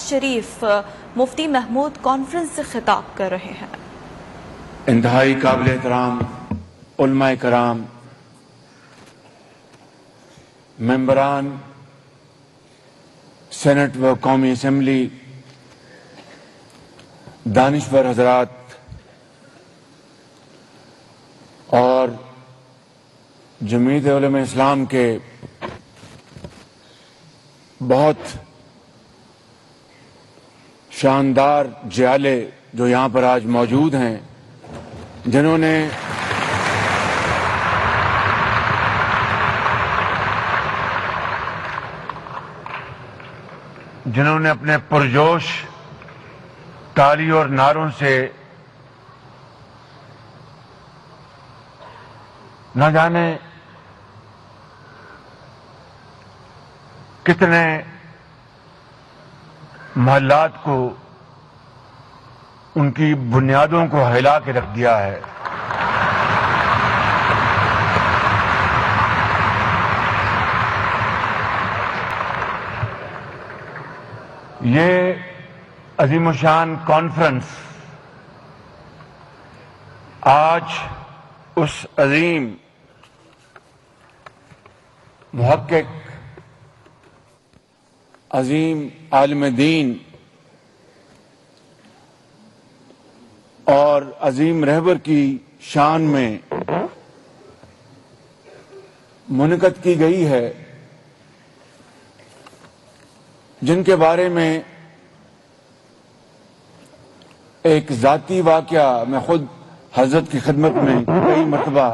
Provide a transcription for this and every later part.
شریف مفتی Mahmood conference سے خطاب کر رہے ہیں۔ انتہائی قابل احترام علماء کرام، ممبران سینٹ و قومی اسمبلی، دانشور حضرات اور جمعیت علماء اسلام کے بہت شاندار جیالے جو یہاں پر آج موجود ہیں، جنہوں نے اپنے پرجوش تالی اور نعروں سے نہ جانے کتنے محلات کو، ان کی بنیادوں کو ہلا کے رکھ دیا ہے۔ یہ عظیم الشان کانفرنس آج اس عظیم محقق، عظیم عالم دین اور عظیم رہبر کی شان میں منعقد کی گئی ہے، جن کے بارے میں ایک ذاتی واقعہ میں خود حضرت کی خدمت میں کئی مرتبہ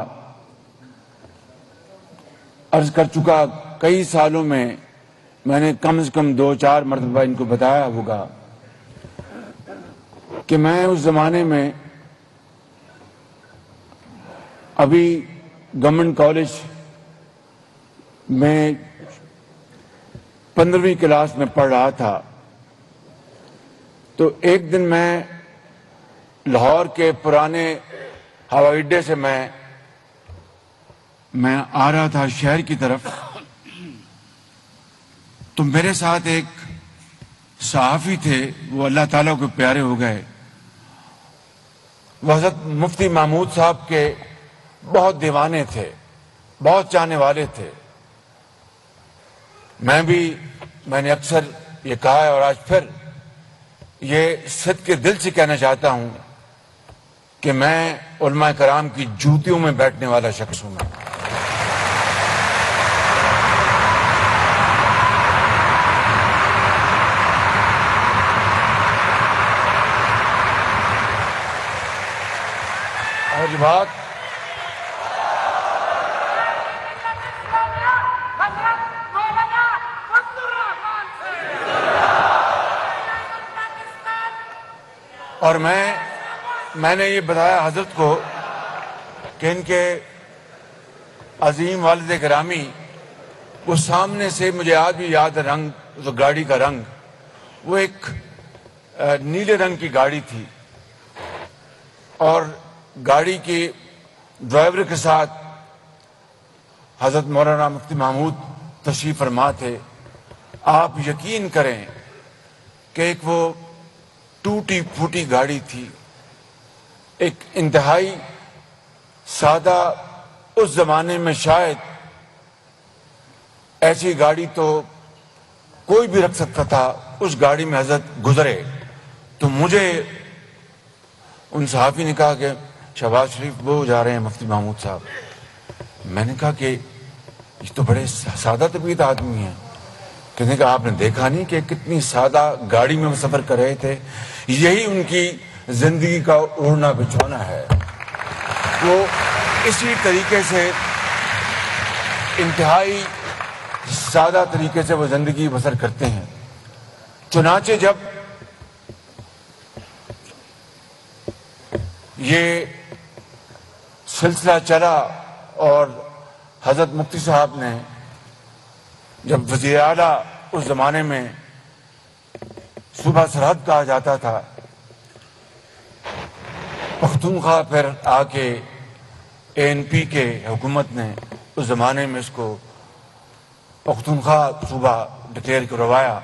عرض کر چکا۔ کئی سالوں میں میں نے کم سے کم 2-4 مرتبہ ان کو بتایا ہوگا کہ میں اس زمانے میں ابھی گورنمنٹ کالج میں 15ویں کلاس میں پڑھ رہا تھا، تو ایک دن میں لاہور کے پرانے ہوائی اڈے سے میں آ رہا تھا شہر کی طرف، تو میرے ساتھ ایک صحافی تھے، وہ اللہ تعالیٰ کو پیارے ہو گئے، وہ حضرت مفتی محمود صاحب کے بہت دیوانے تھے، بہت چاہنے والے تھے۔ میں نے اکثر یہ کہا ہے اور آج پھر یہ صدق کے دل سے کہنا چاہتا ہوں کہ میں علماء کرام کی جوتیوں میں بیٹھنے والا شخص ہوں۔ اور یہ بات اور میں نے یہ بتایا حضرت کو کہ ان کے عظیم والد گرامی، وہ سامنے سے مجھے آج بھی یاد ہے رنگ، گاڑی کا رنگ، وہ ایک نیلے رنگ کی گاڑی تھی، اور گاڑی کی ڈرائیور کے ساتھ حضرت مولانا مفتی محمود تشریف فرما تھے۔ آپ یقین کریں کہ ایک وہ ٹوٹی پھوٹی گاڑی تھی، ایک انتہائی سادہ، اس زمانے میں شاید ایسی گاڑی تو کوئی بھی رکھ سکتا تھا، اس گاڑی میں حضرت گزرے۔ تو مجھے ان صحافی نے کہا کہ شہباز شریف وہ جا رہے ہیں مفتی محمود صاحب۔ میں نے کہا کہ یہ تو بڑے سادہ طبیعت آدمی ہیں۔ کہنے کہ آپ نے دیکھا نہیں کہ کتنی سادہ گاڑی میں وہ سفر کر رہے تھے، یہی ان کی زندگی کا اوڑھنا بچھونا ہے۔ وہ اسی طریقے سے انتہائی سادہ طریقے سے وہ زندگی بسر کرتے ہیں۔ چنانچہ جب یہ سلسلہ چلا اور حضرت مفتی صاحب نے، جب وزیر اعلیٰ اس زمانے میں صوبہ سرحد کہا جاتا تھا، پختونخوا پھر آ کے ANP کے حکومت نے اس زمانے میں اس کو پختونخوا صوبہ ڈکلیئر کروایا،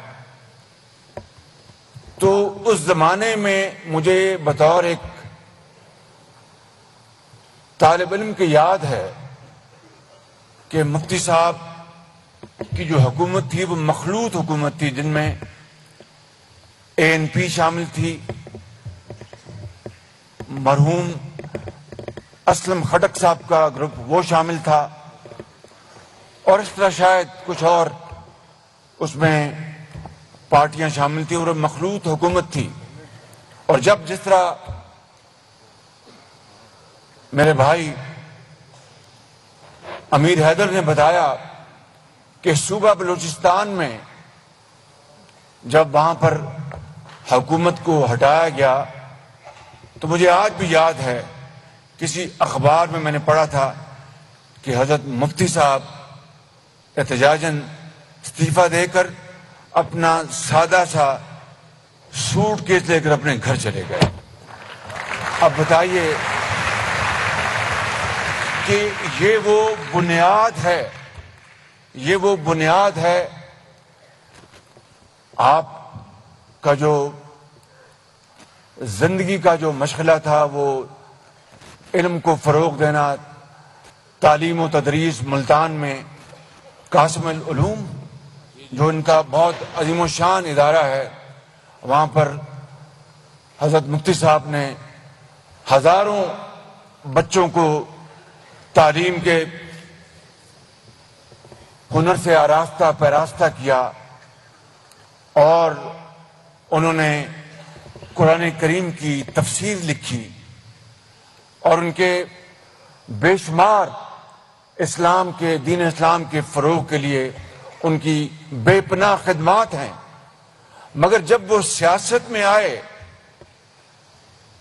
تو اس زمانے میں مجھے بطور ایک طالب علم کی یاد ہے کہ مفتی صاحب کی جو حکومت تھی وہ مخلوط حکومت تھی، جن میں ANP شامل تھی، مرحوم اسلم خٹک صاحب کا گروپ وہ شامل تھا، اور اس طرح شاید کچھ اور اس میں پارٹیاں شامل تھیں، اور مخلوط حکومت تھی۔ اور جس طرح میرے بھائی امیر حیدر نے بتایا کہ صوبہ بلوچستان میں جب وہاں پر حکومت کو ہٹایا گیا تو مجھے آج بھی یاد ہے، کسی اخبار میں نے پڑھا تھا کہ حضرت مفتی صاحب احتجاجاً استعفیٰ دے کر اپنا سادہ سا سوٹ کیس لے کر اپنے گھر چلے گئے۔ اب بتائیے کہ یہ وہ بنیاد ہے آپ کا جو زندگی کا جو مشغلہ تھا، وہ علم کو فروغ دینا، تعلیم و تدریس ملتان میں قاسم العلوم جو ان کا بہت عظیم الشان ادارہ ہے، وہاں پر حضرت مفتی صاحب نے ہزاروں بچوں کو تعلیم کے ہنر سے آراستہ پیراستہ کیا، اور انہوں نے قرآن کریم کی تفسیر لکھی، اور ان کے بے شمار دین اسلام کے فروغ کے لیے ان کی بے پناہ خدمات ہیں۔ مگر جب وہ سیاست میں آئے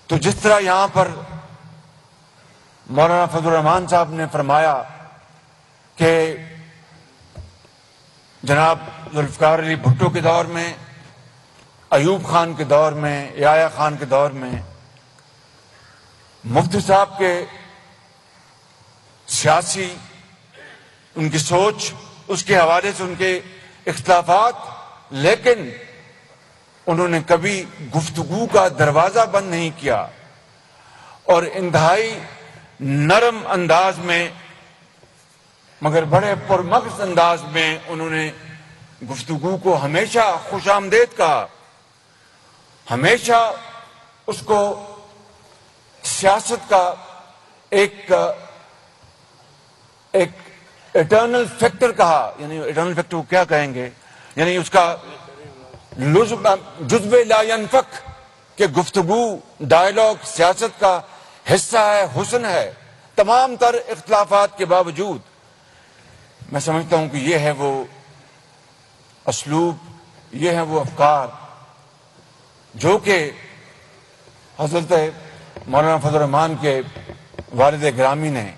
تو جس طرح یہاں پر مولانا فضل الرحمان صاحب نے فرمایا کہ جناب ذوالفقار علی بھٹو کے دور میں، ایوب خان کے دور میں، یحییٰ خان کے دور میں، مفتی صاحب کے سیاسی ان کی سوچ، اس کے حوالے سے ان کے اختلافات، لیکن انہوں نے کبھی گفتگو کا دروازہ بند نہیں کیا، اور انتہائی نرم انداز میں مگر بڑے پرمغز انداز میں انہوں نے گفتگو کو ہمیشہ خوش آمدید کہا، ہمیشہ اس کو سیاست کا ایک ایٹرنل فیکٹر کہا۔ یعنی ایٹرنل فیکٹر کو کیا کہیں گے، یعنی اس کا جزو لا ينفک، کہ گفتگو ڈائلاگ سیاست کا حصہ ہے، حسن ہے، تمام تر اختلافات کے باوجود۔ میں سمجھتا ہوں کہ یہ ہے وہ اسلوب، یہ ہے وہ افکار جو کہ حضرت مولانا فضل الرحمان کے والد گرامی نے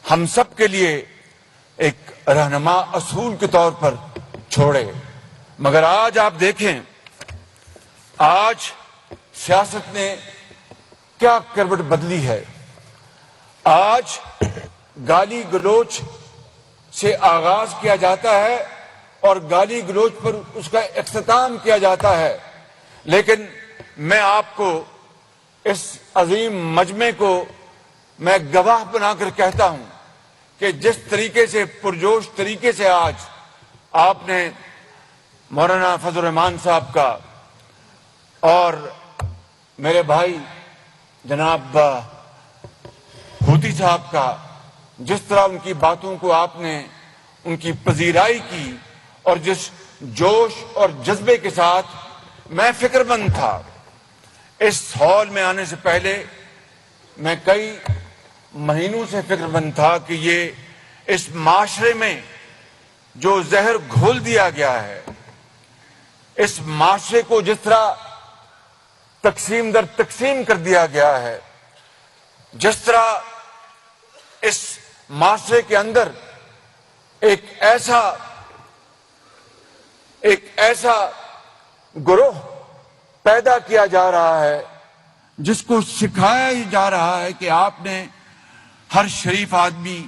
ہم سب کے لیے ایک رہنما اصول کے طور پر چھوڑے۔ مگر آج آپ دیکھیں، آج سیاست نے کیا کروٹ بدلی ہے۔ آج گالی گلوچ سے آغاز کیا جاتا ہے اور گالی گلوچ پر اس کا اختتام کیا جاتا ہے، لیکن میں آپ کو اس عظیم مجمع کو میں گواہ بنا کر کہتا ہوں کہ جس طریقے سے پرجوش طریقے سے آج آپ نے مولانا فضل الرحمان صاحب کا اور میرے بھائی جناب ہوتی صاحب کا، جس طرح ان کی باتوں کو آپ نے ان کی پذیرائی کی، اور جس جوش اور جذبے کے ساتھ میں فکر مند تھا، اس ہال میں آنے سے پہلے میں کئی مہینوں سے فکر مند تھا کہ یہ اس معاشرے میں جو زہر گھول دیا گیا ہے، اس معاشرے کو جس طرح تقسیم در تقسیم کر دیا گیا ہے، جس طرح اس معاشرے کے اندر ایک ایسا گروہ پیدا کیا جا رہا ہے جس کو سکھایا ہی جا رہا ہے کہ آپ نے ہر شریف آدمی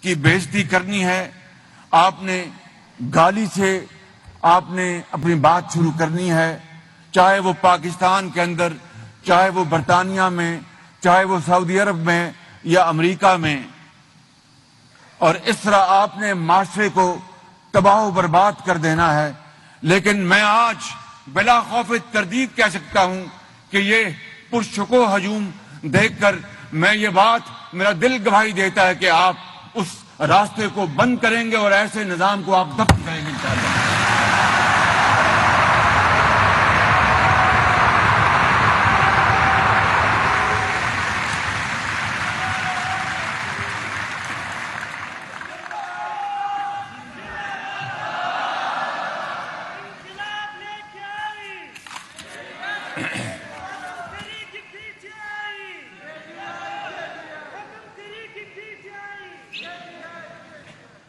کی بےعزتی کرنی ہے، آپ نے گالی سے آپ نے اپنی بات شروع کرنی ہے، چاہے وہ پاکستان کے اندر، چاہے وہ برطانیہ میں، چاہے وہ سعودی عرب میں یا امریکہ میں، اور اس طرح آپ نے معاشرے کو تباہ و برباد کر دینا ہے۔ لیکن میں آج بلا خوف تردید کہہ سکتا ہوں کہ یہ پرشکوہ ہجوم دیکھ کر میں یہ بات، میرا دل گواہی دیتا ہے کہ آپ اس راستے کو بند کریں گے اور ایسے نظام کو آپ ضبط کریں گے انشاءاللہ۔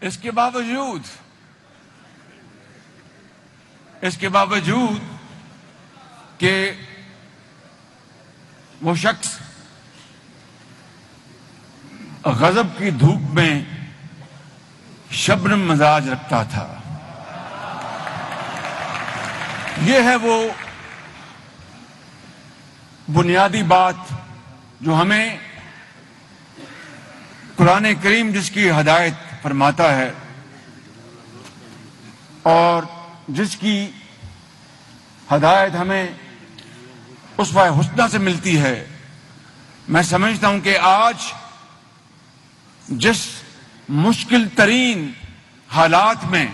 اس کے باوجود کہ وہ شخص غضب کی دھوپ میں شبنم مزاج رکھتا تھا، یہ ہے وہ بنیادی بات جو ہمیں قرآن کریم جس کی ہدایت فرماتا ہے اور جس کی ہدایت ہمیں اسوہ حسنہ سے ملتی ہے۔ میں سمجھتا ہوں کہ آج جس مشکل ترین حالات میں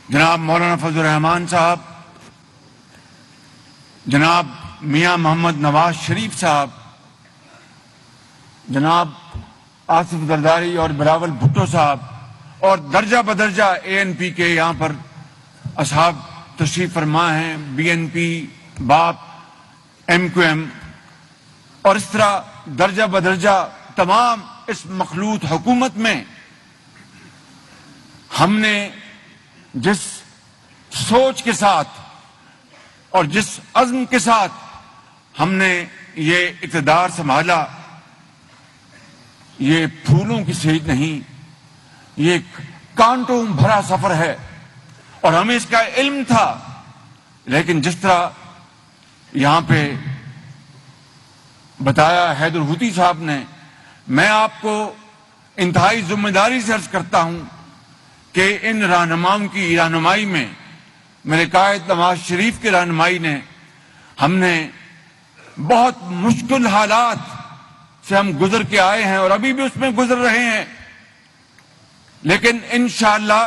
جناب مولانا فضل الرحمان صاحب، جناب میاں محمد نواز شریف صاحب، جناب آصف زرداری اور بلاول بھٹو صاحب اور درجہ بدرجہ اے این پی کے یہاں پر اصحاب تشریف فرما ہیں، بی این پی، باپ، ایم کیو ایم، اور اس طرح درجہ بدرجہ تمام اس مخلوط حکومت میں ہم نے جس سوچ کے ساتھ اور جس عزم کے ساتھ ہم نے یہ اقتدار سنبھالا، یہ پھولوں کی سیج نہیں، یہ کانٹوں بھرا سفر ہے اور ہمیں اس کا علم تھا۔ لیکن جس طرح یہاں پہ بتایا حیدر ہوتی صاحب نے، میں آپ کو انتہائی ذمہ داری سے عرض کرتا ہوں کہ ان رہنماؤں کی رہنمائی میں، میرے قائد نواز شریف کی رہنمائی نے، ہم نے بہت مشکل حالات سے ہم گزر کے آئے ہیں اور ابھی بھی اس میں گزر رہے ہیں، لیکن انشاءاللہ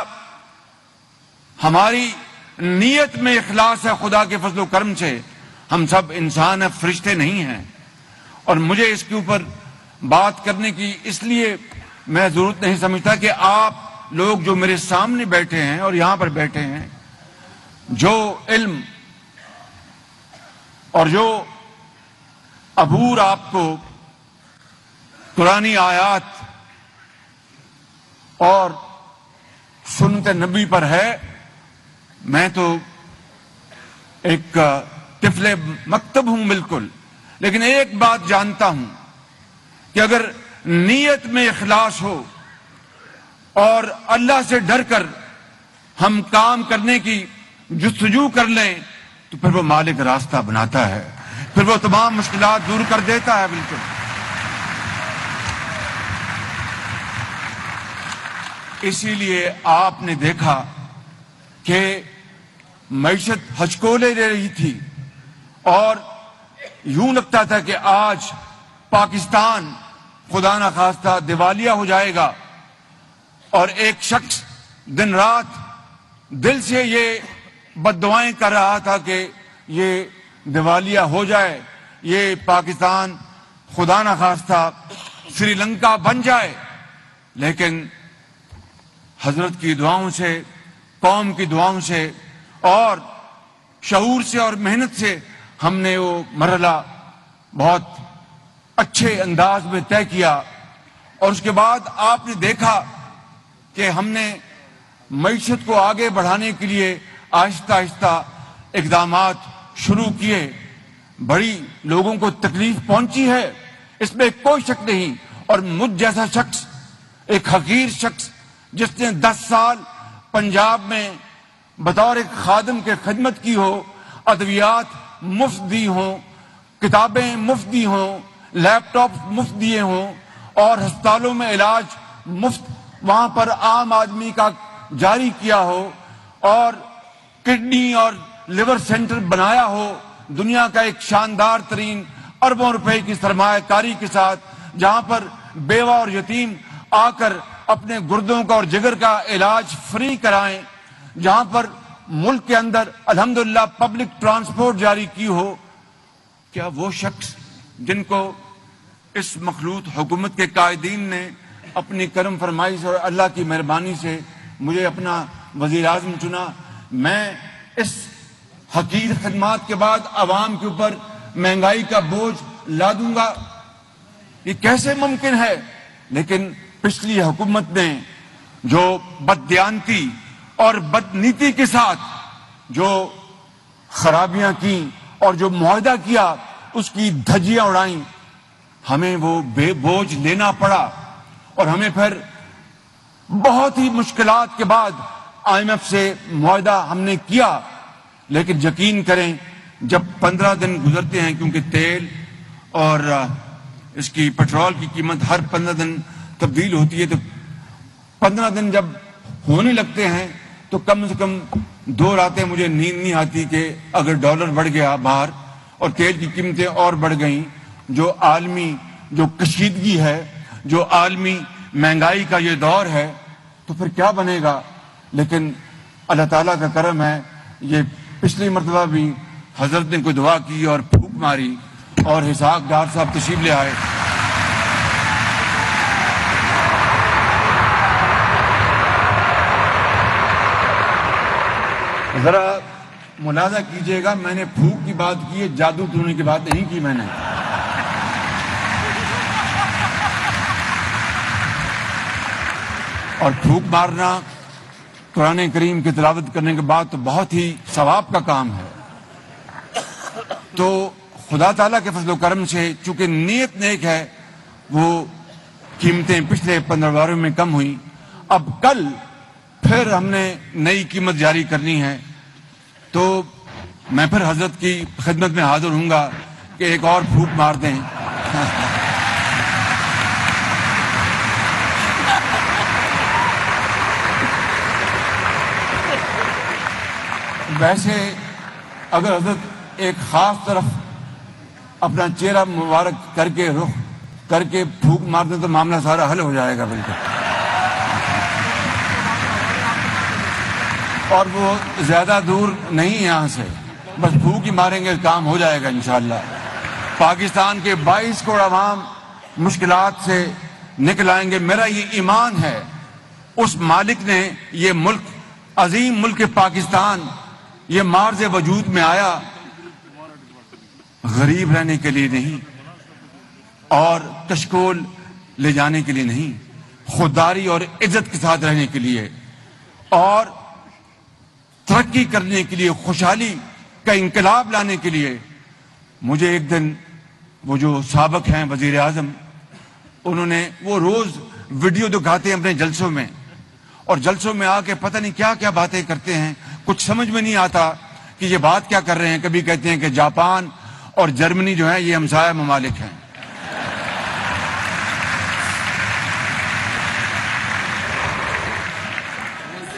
ہماری نیت میں اخلاص ہے۔ خدا کے فضل و کرم سے ہم سب انسان ہیں، فرشتے نہیں ہیں، اور مجھے اس کے اوپر بات کرنے کی اس لیے میں ضرورت نہیں سمجھتا کہ آپ لوگ جو میرے سامنے بیٹھے ہیں اور یہاں پر بیٹھے ہیں، جو علم اور جو عبور آپ کو قرآنی آیات اور سنت نبی پر ہے، میں تو ایک طفل مکتب ہوں بالکل، لیکن ایک بات جانتا ہوں کہ اگر نیت میں اخلاص ہو اور اللہ سے ڈر کر ہم کام کرنے کی جستجو کر لیں تو پھر وہ مالک راستہ بناتا ہے، پھر وہ تمام مشکلات دور کر دیتا ہے۔ بالکل اسی لیے آپ نے دیکھا کہ معیشت ہچکولے لے رہی تھی اور یوں لگتا تھا کہ آج پاکستان خدا نخواستہ دیوالیہ ہو جائے گا، اور ایک شخص دن رات دل سے یہ بد دعائیں کر رہا تھا کہ یہ دیوالیہ ہو جائے، یہ پاکستان خدا نخواستہ سری لنکا بن جائے، لیکن حضرت کی دعاؤں سے، قوم کی دعاؤں سے اور شعور سے اور محنت سے ہم نے وہ مرحلہ بہت اچھے انداز میں طے کیا، اور اس کے بعد آپ نے دیکھا کہ ہم نے معیشت کو آگے بڑھانے کے لیے آہستہ آہستہ اقدامات شروع کیے۔ بڑی لوگوں کو تکلیف پہنچی ہے، اس میں کوئی شک نہیں، اور مجھ جیسا شخص، ایک حقیر شخص جس نے 10 سال پنجاب میں بطور ایک خادم کے خدمت کی ہو، ادویات مفت دی ہوں، کتابیں مفت دی ہوں، لیپ ٹاپ مفت دیے ہوں، اور ہسپتالوں میں علاج مفت وہاں پر عام آدمی کا جاری کیا ہو، اور کڈنی اور لیور سینٹر بنایا ہو دنیا کا ایک شاندار ترین اربوں روپے کی سرمایہ کاری کے ساتھ، جہاں پر بیوہ اور یتیم آ کر اپنے گردوں کا اور جگر کا علاج فری کرائیں، جہاں پر ملک کے اندر الحمدللہ پبلک ٹرانسپورٹ جاری کی ہو، کیا وہ شخص جن کو اس مخلوط حکومت کے قائدین نے اپنی کرم فرمائی سے اور اللہ کی مہربانی سے مجھے اپنا وزیر اعظم چنا، میں اس حقیر خدمات کے بعد عوام کے اوپر مہنگائی کا بوجھ لا دوں گا؟ یہ کیسے ممکن ہے؟ لیکن پچھلی حکومت نے جو بددیانتی اور بدنیتی کے ساتھ جو خرابیاں کی اور جو معاہدہ کیا اس کی دھجیاں اڑائیں، ہمیں وہ بے بوجھ لینا پڑا، اور ہمیں پھر بہت ہی مشکلات کے بعد IMF سے معاہدہ ہم نے کیا، لیکن یقین کریں جب 15 دن گزرتے ہیں، کیونکہ تیل اور اس کی پیٹرول کی قیمت ہر 15 دن تبدیل ہوتی ہے، تو 15 دن جب ہونے لگتے ہیں تو کم سے کم 2 راتیں مجھے نیند نہیں آتی کہ اگر ڈالر بڑھ گیا باہر اور تیل کی قیمتیں اور بڑھ گئیں، جو عالمی جو کشیدگی ہے، جو عالمی مہنگائی کا یہ دور ہے، تو پھر کیا بنے گا؟ لیکن اللہ تعالیٰ کا کرم ہے، یہ پچھلی مرتبہ بھی حضرت نے کوئی دعا کی اور پھونک ماری اور اسحاق ڈار صاحب تشریف لے آئے۔ ذرا ملاحظہ کیجئے گا، میں نے پھونک کی بات کی ہے، جادو ٹونے کی بات نہیں کی میں نے۔ اور پھونک مارنا قرآن کریم کی تلاوت کرنے کے بعد تو بہت ہی ثواب کا کام ہے۔ تو خدا تعالیٰ کے فضل و کرم سے چونکہ نیت نیک ہے، وہ قیمتیں پچھلے 15 باروں میں کم ہوئیں، اب کل پھر ہم نے نئی قیمت جاری کرنی ہے، تو میں پھر حضرت کی خدمت میں حاضر ہوں گا کہ ایک اور پھونک مار دیں۔ ویسے اگر حضرت ایک خاص طرف اپنا چہرہ مبارک کر کے رخ کر کے پھونک مار دیں تو معاملہ سارا حل ہو جائے گا بالکل، اور وہ زیادہ دور نہیں ہے یہاں سے، بس پھونک ہی ماریں گے کام ہو جائے گا انشاءاللہ۔ پاکستان کے 22 کروڑ عوام مشکلات سے نکل آئیں گے، میرا یہ ایمان ہے۔ اس مالک نے یہ ملک، عظیم ملک پاکستان، یہ مارز وجود میں آیا غریب رہنے کے لیے نہیں اور کشکول لے جانے کے لیے نہیں، خودداری اور عزت کے ساتھ رہنے کے لیے اور ترقی کرنے کے لیے، خوشحالی کا انقلاب لانے کے لیے۔ مجھے ایک دن وہ جو سابق ہیں وزیر اعظم، انہوں نے وہ روز ویڈیو دکھاتے ہیں اپنے جلسوں میں، اور جلسوں میں آ کے پتہ نہیں کیا کیا باتیں کرتے ہیں، کچھ سمجھ میں نہیں آتا کہ یہ بات کیا کر رہے ہیں۔ کبھی کہتے ہیں کہ جاپان اور جرمنی جو ہے یہ ہمسایہ ممالک ہیں،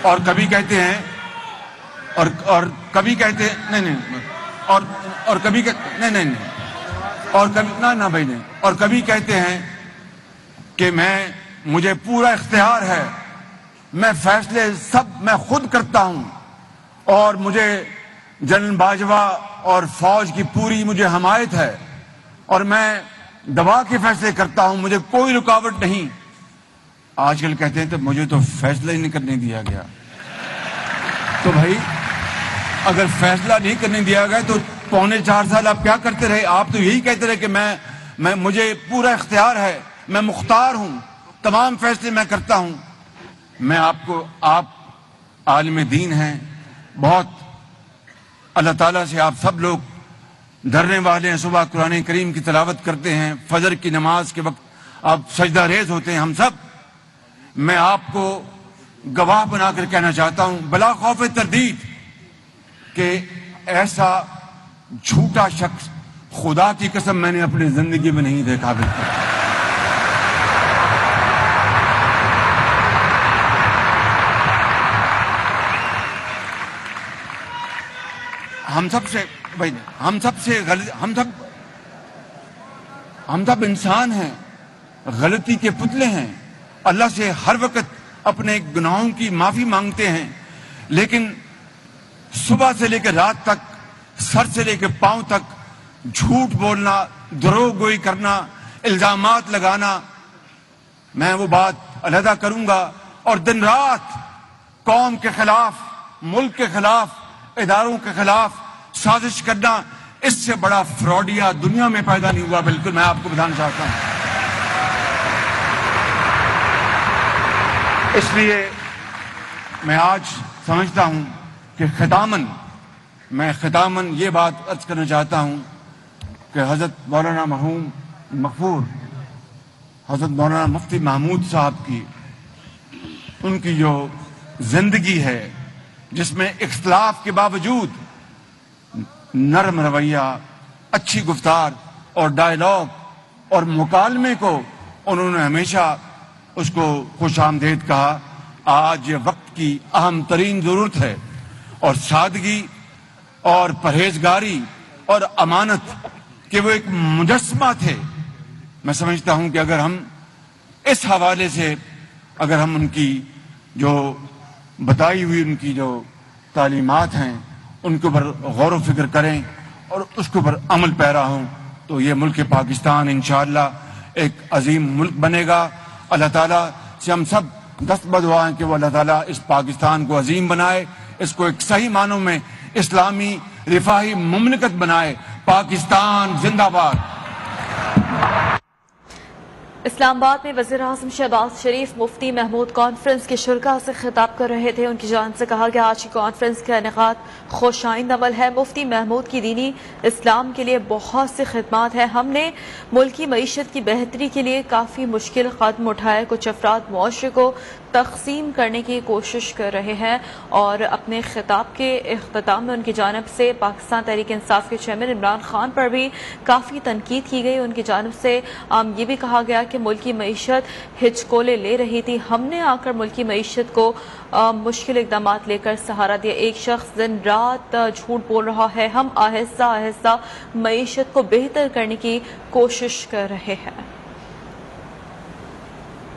اور کبھی کہتے ہیں اور کبھی کہتے ہیں نہیں اور کبھی نہیں اور کبھی نہ بھائی نہیں، اور کبھی کہتے ہیں کہ مجھے پورا اختیار ہے، میں فیصلے سب میں خود کرتا ہوں، اور مجھے جنرل باجوہ اور فوج کی پوری مجھے حمایت ہے، اور میں دبا کے فیصلے کرتا ہوں، مجھے کوئی رکاوٹ نہیں۔ آج کل کہتے ہیں تو مجھے تو فیصلہ ہی نہیں کرنے دیا گیا۔ تو بھائی اگر فیصلہ نہیں کرنے دیا گیا تو 3.25 سال آپ کیا کرتے رہے؟ آپ تو یہی کہتے رہے کہ مجھے پورا اختیار ہے، میں مختار ہوں، تمام فیصلے میں کرتا ہوں۔ میں آپ عالم دین ہیں، بہت اللہ تعالیٰ سے آپ سب لوگ ڈرنے والے ہیں، صبح قرآن کریم کی تلاوت کرتے ہیں، فجر کی نماز کے وقت آپ سجدہ ریز ہوتے ہیں، ہم سب۔ میں آپ کو گواہ بنا کر کہنا چاہتا ہوں بلا خوف تردید کہ ایسا جھوٹا شخص خدا کی قسم میں نے اپنی زندگی میں نہیں دیکھا بالکل. ہم سب انسان ہیں, غلطی کے پتلے ہیں, اللہ سے ہر وقت اپنے گناہوں کی معافی مانگتے ہیں, لیکن صبح سے لے کے رات تک, سر سے لے کے پاؤں تک جھوٹ بولنا, دروغ گوئی کرنا, الزامات لگانا, میں وہ بات علیحدہ کروں گا. اور دن رات قوم کے خلاف, ملک کے خلاف, اداروں کے خلاف سازش کرنا, اس سے بڑا فراڈیا دنیا میں پیدا نہیں ہوا. بالکل میں آپ کو بتانا چاہتا ہوں. اس لیے میں آج سمجھتا ہوں کہ ختاماً یہ بات عرض کرنا چاہتا ہوں کہ حضرت مولانا مرحوم مغفور حضرت مولانا مفتی محمود صاحب کی, ان کی جو زندگی ہے جس میں اختلاف کے باوجود نرم رویہ, اچھی گفتار اور ڈائیلاگ اور مکالمے کو انہوں نے ہمیشہ اس کو خوش آمدید کہا. آج یہ وقت کی اہم ترین ضرورت ہے, اور سادگی اور پرہیزگاری اور امانت کہ وہ ایک مجسمہ تھے. میں سمجھتا ہوں کہ اگر ہم اس حوالے سے اگر ہم ان کی جو بتائی ہوئی ان کی جو تعلیمات ہیں ان کے اوپر غور و فکر کریں اور اس کے اوپر عمل پیرا ہوں, تو یہ ملک پاکستان انشاءاللہ ایک عظیم ملک بنے گا. اللہ تعالیٰ سے ہم سب دست بدعا ہیں کہ وہ اللہ تعالیٰ اس پاکستان کو عظیم بنائے, اس کو ایک صحیح معنوں میں اسلامی رفاہی مملکت بنائے. پاکستان زندہ باد. اسلام آباد میں وزیر اعظم شہباز شریف مفتی محمود کانفرنس کے شرکاء سے خطاب کر رہے تھے. ان کی جانب سے کہا گیا آج کی کانفرنس کا انعقاد خوش آئند عمل ہے. مفتی محمود کی دینی اسلام کے لیے بہت سی خدمات ہیں. ہم نے ملکی معیشت کی بہتری کے لیے کافی مشکل قدم اٹھائے. کچھ افراد معاشرے کو تقسیم کرنے کی کوشش کر رہے ہیں. اور اپنے خطاب کے اختتام میں ان کی جانب سے پاکستان تحریک انصاف کے چیئرمین عمران خان پر بھی کافی تنقید کی گئی. ان کی جانب سے یہ بھی کہا گیا کہ ملکی معیشت ہچکولے لے رہی تھی, ہم نے آ کر ملکی معیشت کو مشکل اقدامات لے کر سہارا دیا. ایک شخص دن رات جھوٹ بول رہا ہے, ہم آہستہ آہستہ معیشت کو بہتر کرنے کی کوشش کر رہے ہیں.